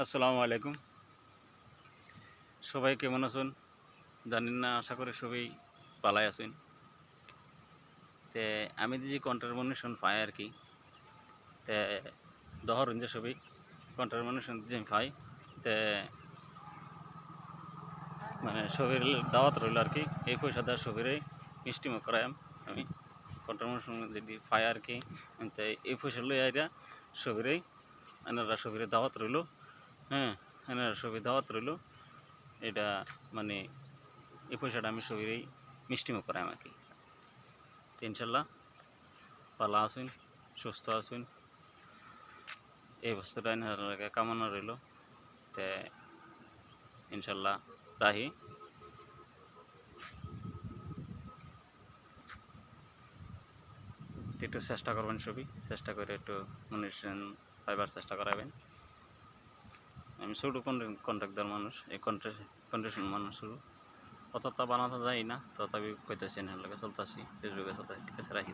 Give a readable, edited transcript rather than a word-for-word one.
আসসালামু আলাইকুম। সবাই কেমন আছেন? জানেন না, আশা করি সবাই ভালাই আছেন। তে আমি যে কন্ট্রিবিউশন পাই আর কি, তে ধরেন যে সবাই কন্ট্রিবিউশন যে পাই, তে মানে সবের দাওয়াত রইল আর কি। এই পয়সা দেওয়া সবেরই মিষ্টিমুখ করাইম আমি কন্ট্রিবিউশন যদি পাই আর কি। তে এই পয়সা লই আইরা সবেরই এনারা সবের দাওয়াত রইল। হ্যাঁ, এনারা সবের দাওয়াত রইল। এটা মানে এই পয়সাটা আমি সবেরই মিষ্টিমুখ করাইম আর কি। ইনশাল্লাহ ভালো আছেন, সুস্থ আছেন, এই বস্তুটা এনার কামনা রইল। তে ইনশাল্লাহ রাহি একটু চেষ্টা করবেন, সবই চেষ্টা করে একটু মনিটরেশন পাইবার চেষ্টা করাবেন। আমি ছোটো কন্ট্রাক্টর মানুষ, এই কন্ট্রিবিউশন মানুষ শুরু অতটা বানাতে যাই না, তথাপি কইতেছি এনার লাগে চলতেছি, ফেসবুকে চলতেছি। ঠিক আছে, রাখি।